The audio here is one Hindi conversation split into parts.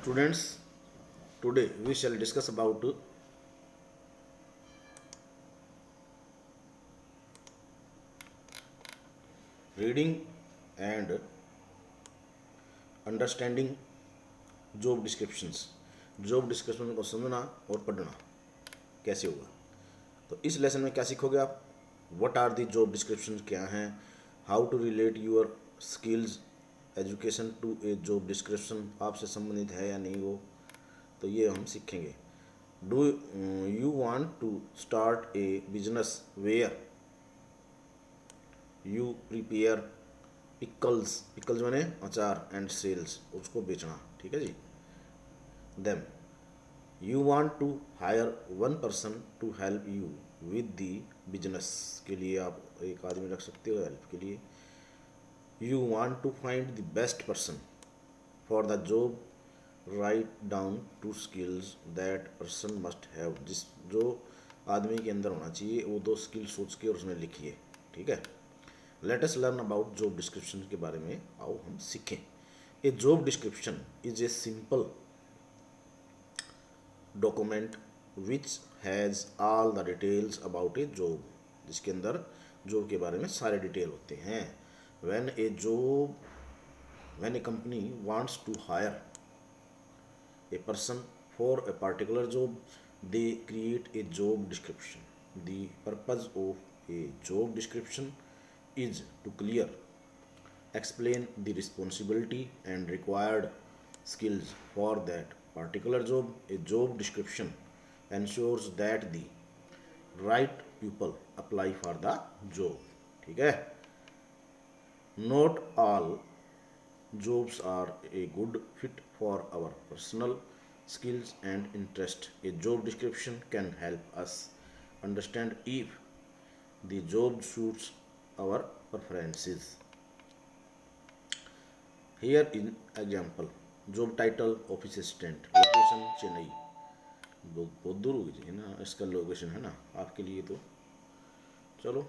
Students, today we shall discuss about reading and understanding job descriptions. Job description को समझना और पढ़ना कैसे होगा। तो इस लेसन में क्या सीखोगे आप? What are the job description, क्या हैं, how to relate your skills education to a job description, आपसे संबंधित है या नहीं वो, तो ये हम सीखेंगे। Do you want to start a business where you prepare pickles मैंने अचार एंड सेल्स, उसको बेचना, ठीक है जी। Them you want to hire one person to help you with the business, के लिए आप एक आदमी रख सकते हो हेल्प के लिए। You want to find the best person for the job, write down two skills that person must have, जिस जो आदमी के अंदर होना चाहिए वो 2 स्किल सोच के और उसमें लिखिए, ठीक है। Let us learn about job description के बारे में आओ हम सीखें। ए job description is a simple document which has all the details about a job, जिसके अंदर जॉब के बारे में सारे डिटेल होते हैं। When a company wants to hire a person for a particular job, they create a job description. The purpose of a job description is to clear explain the responsibility and required skills for that particular job. A job description ensures that the right people apply for the job, ठीक है। Not all jobs are a good fit for our personal skills and interest. A job description can help us understand if the job suits our preferences. Here in example, job title office assistant, location Chennai, बहुत दूर होगी है ना इसका लोकेशन, है ना आपके लिए। तो चलो,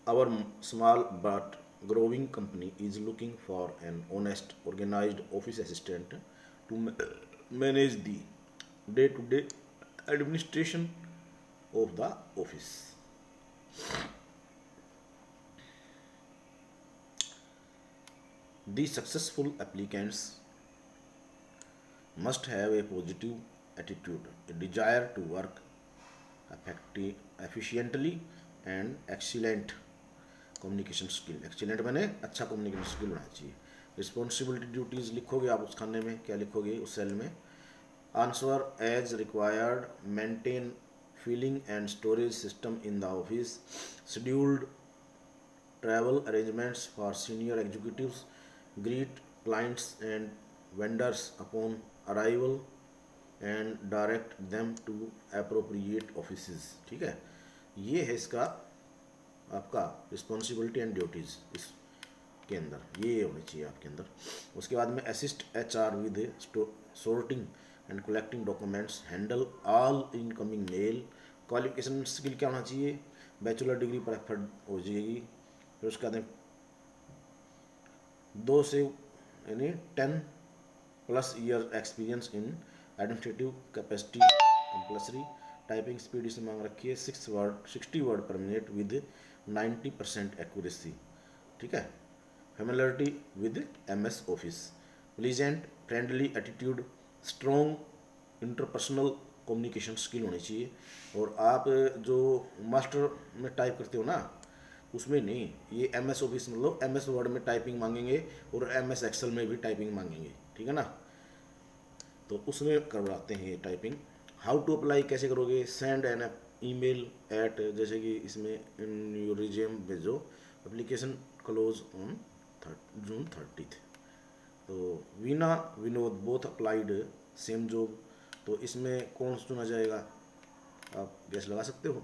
our small but growing company is looking for an honest, organized office assistant to manage the day-to-day administration of the office. The successful applicants must have a positive attitude, a desire to work efficiently, and excellent communication skill. Excellent मैंने अच्छा कम्युनिकेशन स्किल होना चाहिए। रिस्पॉन्सिबिलिटी ड्यूटीज़ लिखोगे आप उस खाने में, क्या लिखोगे उस सेल में? Answer as required, maintain filing and storage system in the office, scheduled travel arrangements for senior executives, greet clients and vendors upon arrival and direct them to appropriate offices, ठीक है। ये है इसका आपका रिस्पॉन्सिबिलिटी एंड ड्यूटीज़, इसके अंदर ये होनी चाहिए आपके अंदर। उसके बाद में assist HR with sorting and collecting documents, handle all incoming mail. Qualification skill क्या होना चाहिए? बैचलर डिग्री प्रेफर्ड हो जाएगी। फिर उसके बाद में 2 से यानी 10+ year experience in administrative capacity compulsory. Typing speed इसमें मांग रखी है 60 वर्ड पर मिनट विद 90% एक्यूरेसी, ठीक है। Familiarity with MS office, pleasant friendly attitude, strong interpersonal communication skill होनी चाहिए। और आप जो मास्टर में टाइप करते हो ना, उसमें नहीं, ये MS ऑफिस मतलब MS वर्ड में टाइपिंग मांगेंगे और MS एक्सेल में भी टाइपिंग मांगेंगे, ठीक है ना। तो उसमें करवाते हैं ये टाइपिंग। हाउ टू अप्लाई कैसे करोगे? सेंड एन ईमेल एट, जैसे कि इसमें इन योर रिज्यूम भेजो, application close on June 30th। तो Veena Vinod both applied same job, तो इसमें कौन चुना जाएगा आप गैस लगा सकते हो।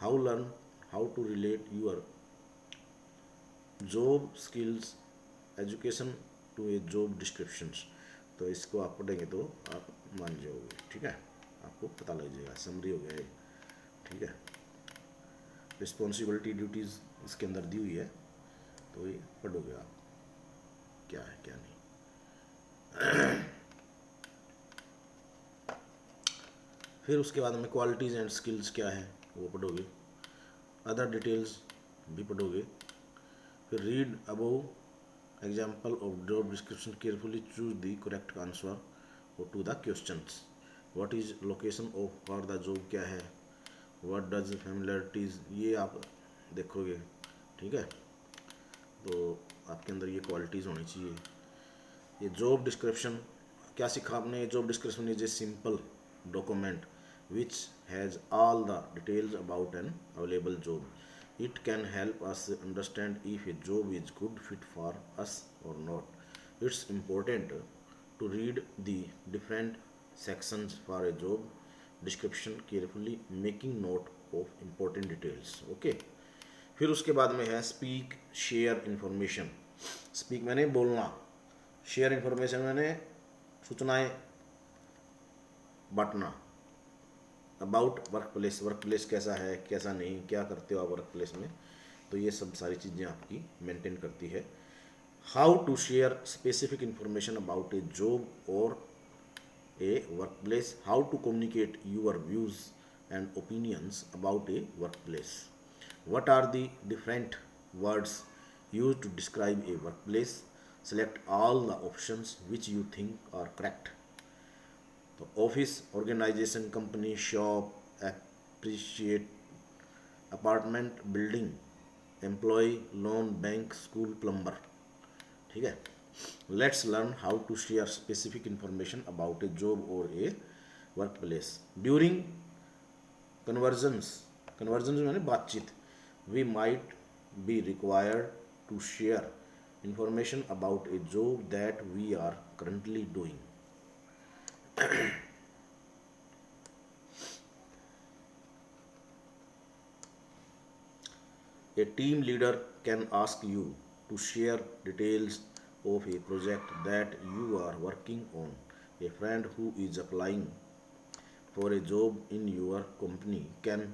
How to relate your job skills education to a job descriptions, तो इसको आप पढ़ेंगे तो आप मान जाओगे, ठीक है, आपको पता लग जाएगा। समरी हो गया ये, ठीक है। रिस्पॉन्सिबिलिटी ड्यूटीज़ इसके अंदर दी हुई है, तो ये पढ़ोगे आप क्या है क्या नहीं। फिर उसके बाद में क्वालिटीज़ एंड स्किल्स क्या है वो पढ़ोगे, अदर डिटेल्स भी पढ़ोगे। फिर read above example of job description, carefully choose the correct answer to the questions. What is location of for the job क्या है, व्हाट डज फैमिलियरिटीज, ये आप देखोगे, ठीक है। तो आपके अंदर ये क्वालिटीज़ होनी चाहिए। ये जॉब डिस्क्रिप्शन क्या सीखा आपने, job description is a simple document which has all the details about an available job. It can help us understand if a job is good fit for us or not. It's important to read the different sections for a job description carefully, making note of important details. Okay. फिर उसके बाद में है स्पीक शेयर इंफॉर्मेशन। स्पीक मैंने बोलना, शेयर इंफॉर्मेशन मैंने सूचनाएं बांटना। About work place, work place कैसा है कैसा नहीं, क्या करते हो आप वर्क प्लेस में, तो ये सब सारी चीज़ें आपकी मेंटेन करती है। How to share specific information about a job और a work place, how to communicate your views and opinions about a work place, what are the different words used to describe a workplace, select all the options which you think are correct। तो office, organisation, company, shop, appreciate, apartment, building, employ, loan, bank, school, plumber, ठीक है। Let's learn how to share specific information about a job और a work place. During conversations, conversations मैंने बातचीत, we might be required to share information about a job that we are currently doing. A team leader can ask you to share details of a project that you are working on. A friend who is applying for a job in your company can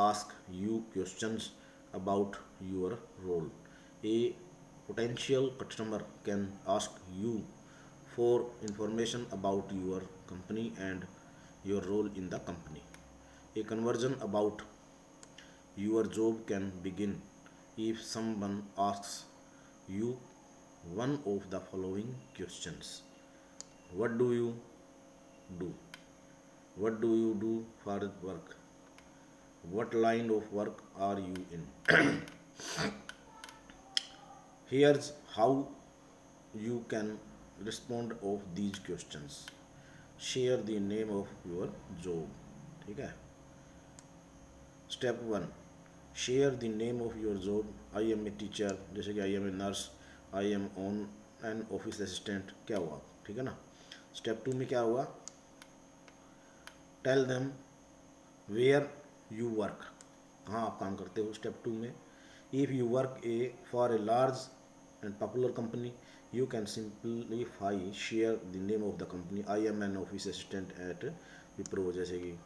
ask you questions about your role. A potential customer can ask you for information about your company and your role in the company. A conversation about your job can begin if someone asks you one of the following questions. What do you do? What do you do for work? What line of work are you in? Here's how you can respond of these questions. Share the name of your job, ठीक है। Step 1, share the name of your job. I am a teacher, जैसे कि I am a nurse, I am on an office assistant, क्या हुआ, ठीक है ना। स्टेप 2 में क्या हुआ, tell them where you work, कहाँ आप काम करते हो। स्टेप 2 में, if you work for a large and popular company you can simplify share the name of the company. I am an office assistant at Wipro, जैसे कि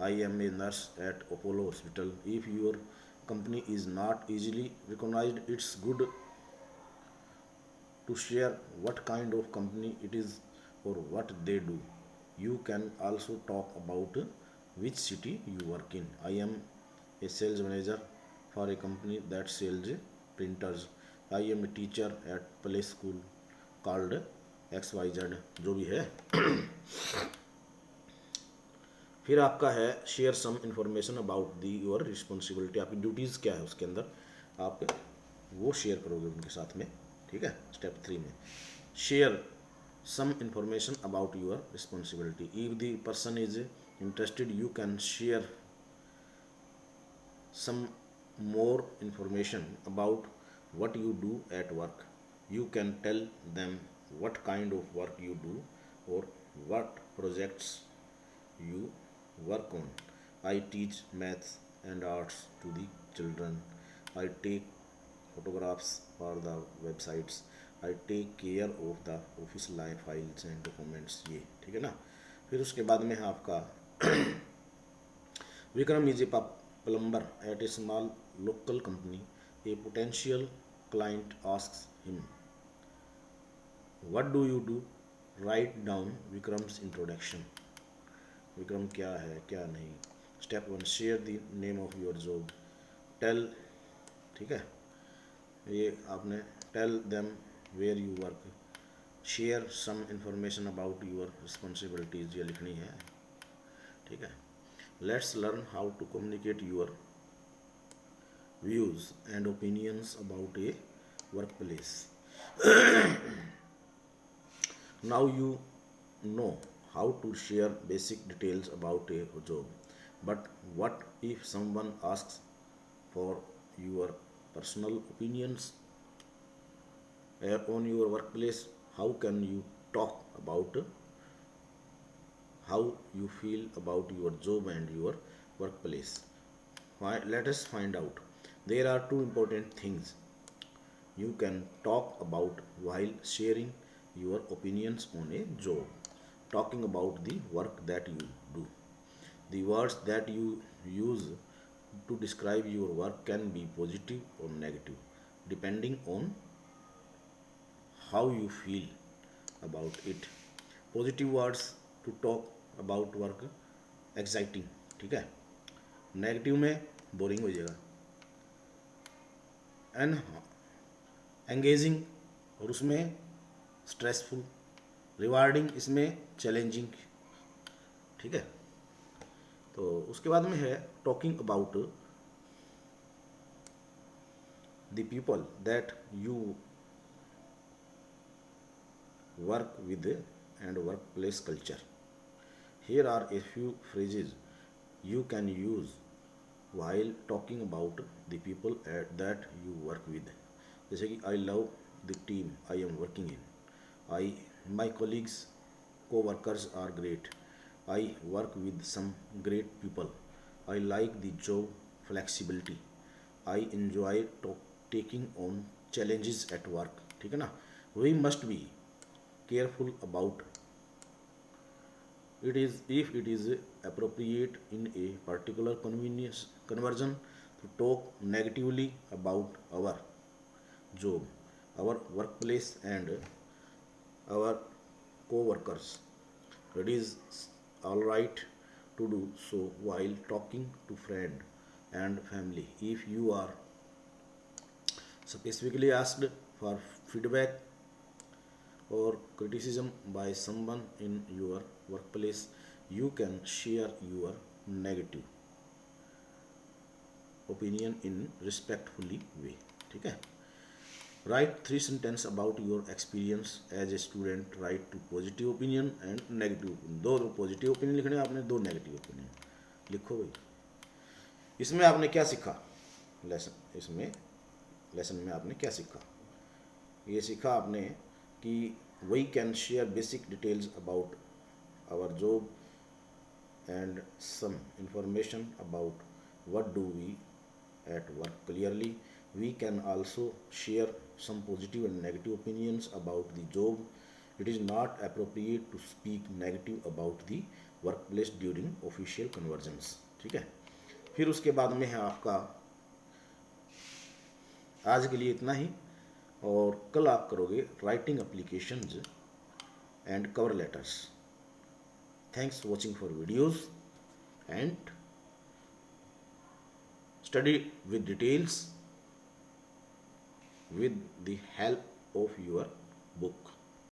I am a nurse at Apollo Hospital. If your company is not easily recognized, it's good to share what kind of company it is or what they do. You can also talk about which city you work in. I am a sales manager for a company that sells printers. I am a teacher at play school called XYZ, जो भी है। फिर आपका है share some information about the your responsibility, आपकी ड्यूटीज़ क्या है उसके अंदर आप वो शेयर करोगे उनके साथ में, ठीक है। स्टेप 3 में, share some information about your responsibility. If the person is interested you can share some more information about what you do at work. You can tell them what kind of work you do or what projects you work on. I teach maths and arts to the children. I take photographs for the websites. I take care of the office line files and documents, ये ठीक है ना। फिर उसके बाद में है आपका Vikram is a plumber at a small local company. A potential client asks him, what do you do? Write down Vikram's introduction. Vikram क्या है क्या नहीं। Step 1, share the name of your job. Tell, ठीक है, ये आपने tell them where you work. Share some information about your responsibilities, ये लिखनी है, ठीक है। Let's learn how to communicate your views and opinions about a work place. Now you know how to share basic details about a job. But what if someone asks for your personal opinions on your workplace? How can you talk about how you feel about your job and your workplace? Let us find out. There are two important things you can talk about while sharing your opinions on a job. Talking about the work that you do. The words that you use to describe your work can be positive or negative depending on how you feel about it. Positive words to talk about work, exciting, ठीक है। नेगेटिव में बोरिंग हो जाएगा। एंड एंगेजिंग, और उसमें स्ट्रेसफुल। रिवार्डिंग, इसमें चैलेंजिंग, ठीक है। तो उसके बाद में है talking about the people that you work with and work place culture. Here are a few phrases you can use while talking about the people that you work with. जैसे कि I love the team I am working in. My colleagues, co-workers are great. I work with some great people. I like the job flexibility. I enjoy taking on challenges at work. ठीक है ना। We must be careful about it is if it is appropriate in a particular conversion to talk negatively about our job, our workplace and our co-workers. It is all right to do so while talking to friend and family. If you are specifically asked for feedback or criticism by someone in your workplace, you can share your negative opinion in respectfully way, ठीक है। Write 3 sentences about your experience as a student. Write 2 positive opinion and negative opinion. 2 positive opinion लिखने, आपने 2 नेगेटिव ओपिनियन लिखो भाई। इसमें आपने क्या सीखा लेसन में आपने क्या सीखा? ये सीखा आपने कि we can share basic details about our job and some information about what do we at work clearly. We can also share some positive and negative opinions about the job. It is not appropriate to speak negative about the workplace during official conversions, ठीक है। फिर उसके बाद में है आपका, आज के लिए इतना ही, और कल आप करोगे writing applications and cover letters. Thanks watching for videos and study with details with the help of your book.